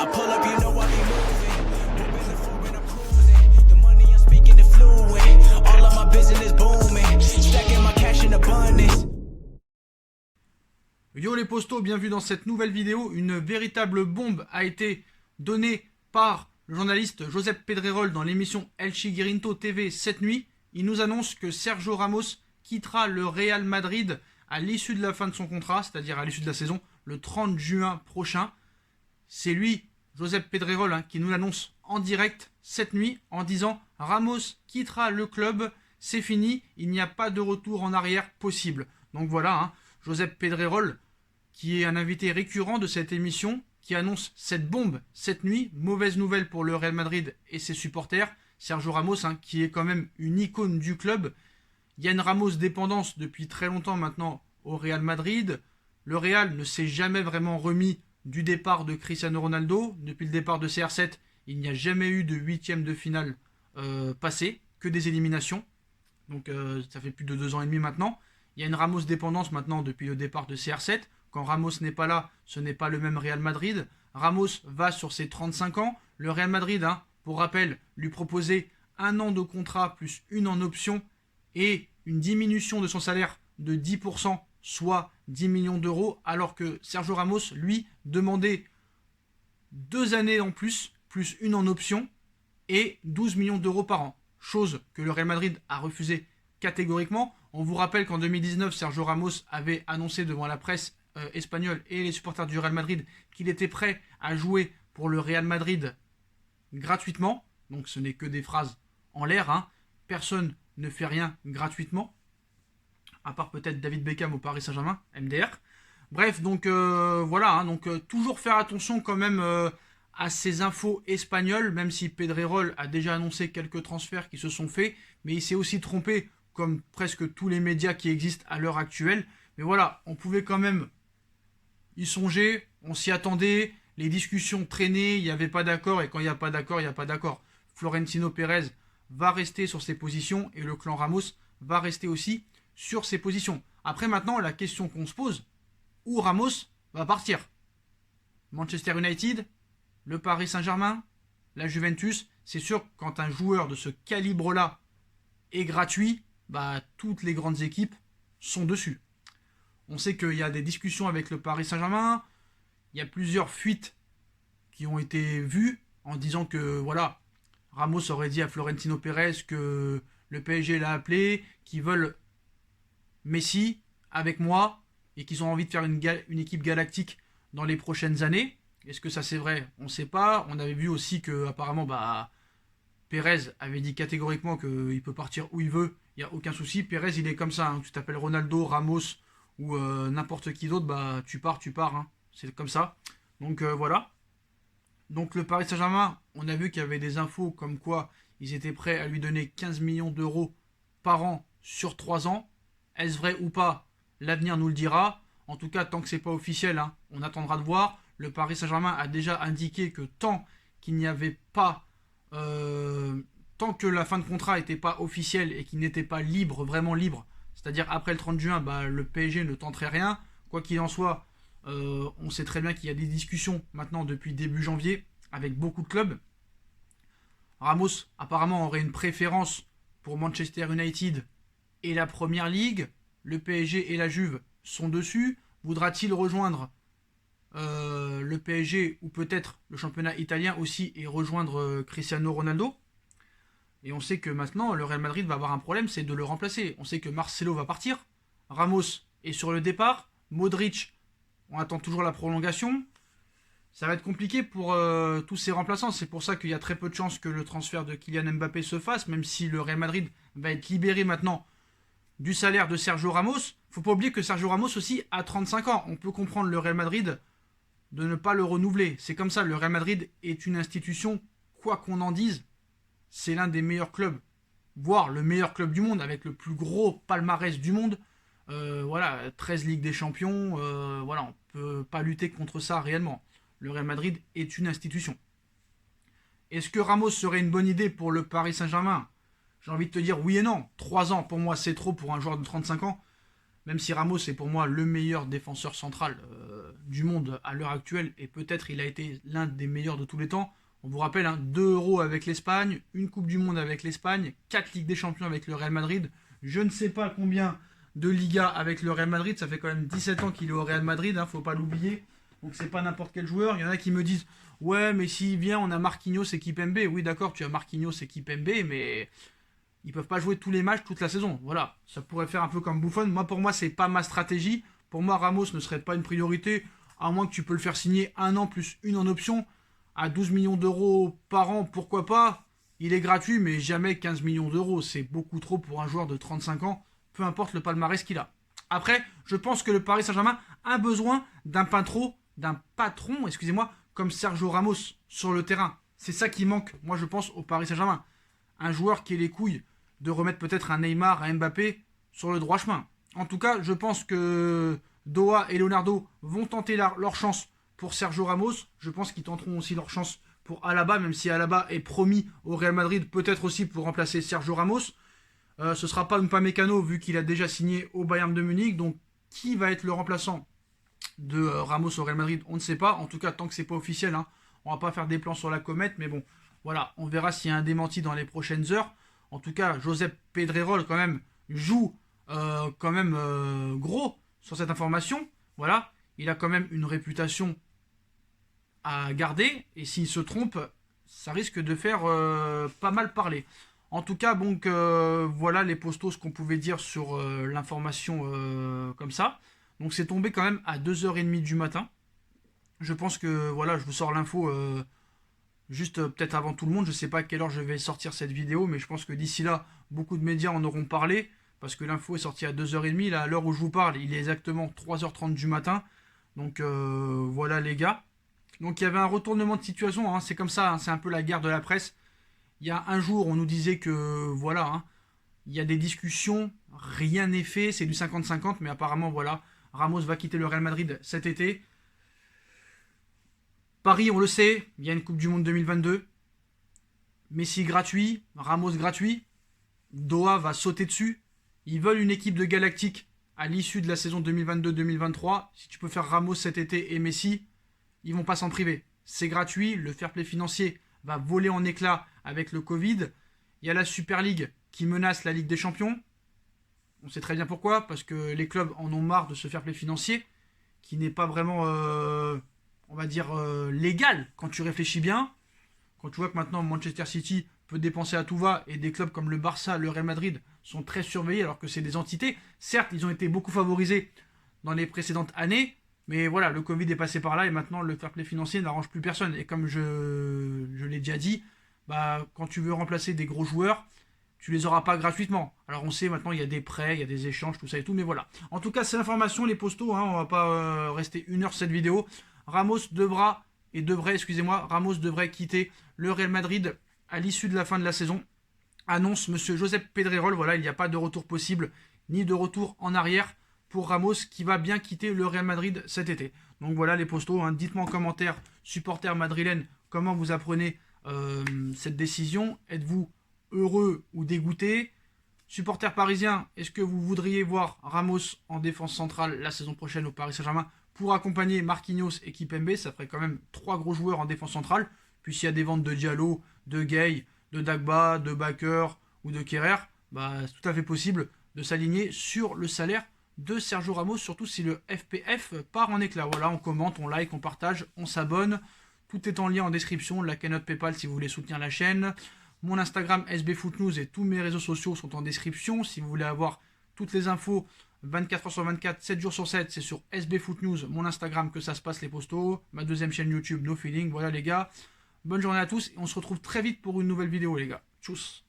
I pull up, you know I be moving. Moving the floor and I'm cruising. The money I'm speaking is fluent. All of my business booming. Stacking my cash in abundance. Yo les postos, bienvenue dans cette nouvelle vidéo. Une véritable bombe a été donnée par le journaliste Josep Pedrerol dans l'émission El Chiguirinto TV cette nuit. Il nous annonce que Sergio Ramos quittera le Real Madrid à l'issue de la fin de son contrat, c'est-à-dire à l'issue de la saison, le 30 juin prochain. C'est lui, Josep Pedrerol, qui nous l'annonce en direct cette nuit en disant « Ramos quittera le club, c'est fini, il n'y a pas de retour en arrière possible ». Donc voilà, Josep Pedrerol, qui est un invité récurrent de cette émission, qui annonce cette bombe cette nuit. Mauvaise nouvelle pour le Real Madrid et ses supporters. Sergio Ramos, qui est quand même une icône du club. Il y a une Ramos dépendance depuis très longtemps maintenant au Real Madrid. Le Real ne s'est jamais vraiment remis du départ de Cristiano Ronaldo. Depuis le départ de CR7, il n'y a jamais eu de huitième de finale passé, que des éliminations. Donc ça fait plus de 2 ans et demi maintenant. Il y a une Ramos dépendance maintenant depuis le départ de CR7. Quand Ramos n'est pas là, ce n'est pas le même Real Madrid. Ramos va sur ses 35 ans. Le Real Madrid, pour rappel, lui proposait 1 an de contrat plus 1 en option et une diminution de son salaire de 10%, soit 10 millions d'euros, alors que Sergio Ramos, lui, demandait 2 années en plus 1 en option et 12 millions d'euros par an. Chose que le Real Madrid a refusé catégoriquement. On vous rappelle qu'en 2019, Sergio Ramos avait annoncé devant la presse espagnole et les supporters du Real Madrid qu'il était prêt à jouer pour le Real Madrid gratuitement. Donc ce n'est que des phrases en l'air. Personne ne fait rien gratuitement, à part peut-être David Beckham au Paris Saint-Germain, MDR. Bref, donc voilà. Donc toujours faire attention quand même à ces infos espagnoles, même si Pedrerol a déjà annoncé quelques transferts qui se sont faits, mais il s'est aussi trompé, comme presque tous les médias qui existent à l'heure actuelle. Mais voilà, on pouvait quand même y songer, on s'y attendait, les discussions traînaient, il n'y avait pas d'accord, et quand il n'y a pas d'accord, il n'y a pas d'accord. Florentino Pérez va rester sur ses positions, et le clan Ramos va rester aussi sur ses positions. Après maintenant, la question qu'on se pose, où Ramos va partir? Manchester United, le Paris Saint-Germain, la Juventus. C'est sûr que quand un joueur de ce calibre-là est gratuit, toutes les grandes équipes sont dessus. On sait qu'il y a des discussions avec le Paris Saint-Germain. Il y a plusieurs fuites qui ont été vues en disant que voilà, Ramos aurait dit à Florentino Pérez que le PSG l'a appelé, qu'ils veulent Messi avec moi et qu'ils ont envie de faire une équipe galactique dans les prochaines années. Est-ce que ça c'est vrai? On ne sait pas. On avait vu aussi que apparemment Pérez avait dit catégoriquement qu'il peut partir où il veut. Il n'y a aucun souci. Pérez il est comme ça. Tu t'appelles Ronaldo, Ramos ou n'importe qui d'autre, tu pars. C'est comme ça. Donc voilà. Donc le Paris Saint-Germain, on a vu qu'il y avait des infos comme quoi ils étaient prêts à lui donner 15 millions d'euros par an sur 3 ans. Est-ce vrai ou pas? L'avenir nous le dira. En tout cas, tant que c'est pas officiel, on attendra de voir. Le Paris Saint-Germain a déjà indiqué que tant qu'il n'y avait pas... tant que la fin de contrat n'était pas officielle et qu'il n'était pas libre, vraiment libre, c'est-à-dire après le 30 juin, le PSG ne tenterait rien. Quoi qu'il en soit, on sait très bien qu'il y a des discussions maintenant depuis début janvier avec beaucoup de clubs. Ramos apparemment aurait une préférence pour Manchester United et la Première Ligue. Le PSG et la Juve sont dessus. Voudra-t-il rejoindre le PSG ou peut-être le championnat italien aussi et rejoindre Cristiano Ronaldo? Et on sait que maintenant, le Real Madrid va avoir un problème, c'est de le remplacer. On sait que Marcelo va partir, Ramos est sur le départ, Modric, on attend toujours la prolongation. Ça va être compliqué pour tous ces remplaçants. C'est pour ça qu'il y a très peu de chances que le transfert de Kylian Mbappé se fasse, même si le Real Madrid va être libéré maintenant du salaire de Sergio Ramos. Faut pas oublier que Sergio Ramos aussi a 35 ans. On peut comprendre le Real Madrid de ne pas le renouveler. C'est comme ça, le Real Madrid est une institution, quoi qu'on en dise, c'est l'un des meilleurs clubs, voire le meilleur club du monde, avec le plus gros palmarès du monde. 13 Ligues des Champions, on ne peut pas lutter contre ça réellement. Le Real Madrid est une institution. Est-ce que Ramos serait une bonne idée pour le Paris Saint-Germain? J'ai envie de te dire oui et non. 3 ans, pour moi, c'est trop pour un joueur de 35 ans. Même si Ramos est pour moi le meilleur défenseur central du monde à l'heure actuelle, et peut-être il a été l'un des meilleurs de tous les temps. On vous rappelle, 2 euros avec l'Espagne, une Coupe du Monde avec l'Espagne, 4 Ligues des Champions avec le Real Madrid, je ne sais pas combien de Liga avec le Real Madrid, ça fait quand même 17 ans qu'il est au Real Madrid, faut pas l'oublier, donc c'est pas n'importe quel joueur. Il y en a qui me disent, ouais mais s'il vient on a Marquinhos et Kimpembe, oui d'accord tu as Marquinhos et Kimpembe, mais ils peuvent pas jouer tous les matchs toute la saison, voilà, ça pourrait faire un peu comme Buffon. Pour moi c'est pas ma stratégie, pour moi Ramos ne serait pas une priorité, à moins que tu peux le faire signer 1 an plus une en option, à 12 millions d'euros par an, pourquoi pas. Il est gratuit, mais jamais 15 millions d'euros. C'est beaucoup trop pour un joueur de 35 ans, peu importe le palmarès qu'il a. Après, je pense que le Paris Saint-Germain a besoin d'un patron, comme Sergio Ramos sur le terrain. C'est ça qui manque, moi je pense, au Paris Saint-Germain. Un joueur qui ait les couilles de remettre peut-être un Neymar, un Mbappé sur le droit chemin. En tout cas, je pense que Doha et Leonardo vont tenter leur chance pour Sergio Ramos. Je pense qu'ils tenteront aussi leur chance pour Alaba, même si Alaba est promis au Real Madrid, peut-être aussi pour remplacer Sergio Ramos. Ce ne sera pas Upamecano vu qu'il a déjà signé au Bayern de Munich. Donc qui va être le remplaçant de Ramos au Real Madrid, on ne sait pas. En tout cas, tant que c'est pas officiel, on va pas faire des plans sur la comète. Mais bon, voilà, on verra s'il y a un démenti dans les prochaines heures. En tout cas, Josep Pedrerol quand même joue gros sur cette information. Voilà, il a quand même une réputation à garder, et s'il se trompe, ça risque de faire pas mal parler. En tout cas, donc voilà les postos qu'on pouvait dire sur l'information comme ça. Donc c'est tombé quand même à 2h30 du matin. Je pense que voilà, je vous sors l'info juste peut-être avant tout le monde. Je sais pas à quelle heure je vais sortir cette vidéo, mais je pense que d'ici là, beaucoup de médias en auront parlé, parce que l'info est sortie à 2h30. Là, à l'heure où je vous parle, il est exactement 3h30 du matin. Donc voilà les gars. Donc il y avait un retournement de situation, c'est comme ça, c'est un peu la guerre de la presse. Il y a un jour, on nous disait que voilà, il y a des discussions, rien n'est fait, c'est du 50-50, mais apparemment voilà, Ramos va quitter le Real Madrid cet été. Paris, on le sait, il y a une Coupe du Monde 2022. Messi gratuit, Ramos gratuit, Doha va sauter dessus. Ils veulent une équipe de Galactique à l'issue de la saison 2022-2023. Si tu peux faire Ramos cet été et Messi, ils vont pas s'en priver. C'est gratuit, le fair play financier va voler en éclats avec le Covid. Il y a la Super League qui menace la Ligue des Champions. On sait très bien pourquoi, parce que les clubs en ont marre de ce fair play financier, qui n'est pas vraiment, on va dire, légal quand tu réfléchis bien. Quand tu vois que maintenant Manchester City peut dépenser à tout va, et des clubs comme le Barça, le Real Madrid sont très surveillés alors que c'est des entités. Certes, ils ont été beaucoup favorisés dans les précédentes années, mais voilà, le Covid est passé par là et maintenant le fair play financier n'arrange plus personne. Et comme je l'ai déjà dit, quand tu veux remplacer des gros joueurs, tu les auras pas gratuitement. Alors on sait maintenant il y a des prêts, il y a des échanges, tout ça et tout, mais voilà. En tout cas, c'est l'information, les postos, on va pas rester 1 heure sur cette vidéo. Ramos devrait quitter le Real Madrid à l'issue de la fin de la saison. Annonce monsieur Josep Pedrerol, voilà, il n'y a pas de retour possible, ni de retour en arrière pour Ramos qui va bien quitter le Real Madrid cet été. Donc voilà les postos, dites-moi en commentaire, supporters madrilènes, comment vous apprenez cette décision. Êtes-vous heureux ou dégoûté? Supporters parisiens, est-ce que vous voudriez voir Ramos en défense centrale la saison prochaine au Paris Saint-Germain pour accompagner Marquinhos et Kimpembe? Ça ferait quand même 3 gros joueurs en défense centrale. Puis s'il y a des ventes de Diallo, de Gay, de Dagba, de Bakker ou de Kerrer, c'est tout à fait possible de s'aligner sur le salaire de Sergio Ramos, surtout si le FPF part en éclat. Voilà, on commente, on like, on partage, on s'abonne. Tout est en lien en description, la cagnotte PayPal si vous voulez soutenir la chaîne. Mon Instagram SBFootNews et tous mes réseaux sociaux sont en description. Si vous voulez avoir toutes les infos 24h sur 24, 7 jours sur 7, c'est sur SBFootNews, mon Instagram que ça se passe les postos. Ma deuxième chaîne YouTube, No Feeling. Voilà les gars, bonne journée à tous et on se retrouve très vite pour une nouvelle vidéo les gars. Tchuss.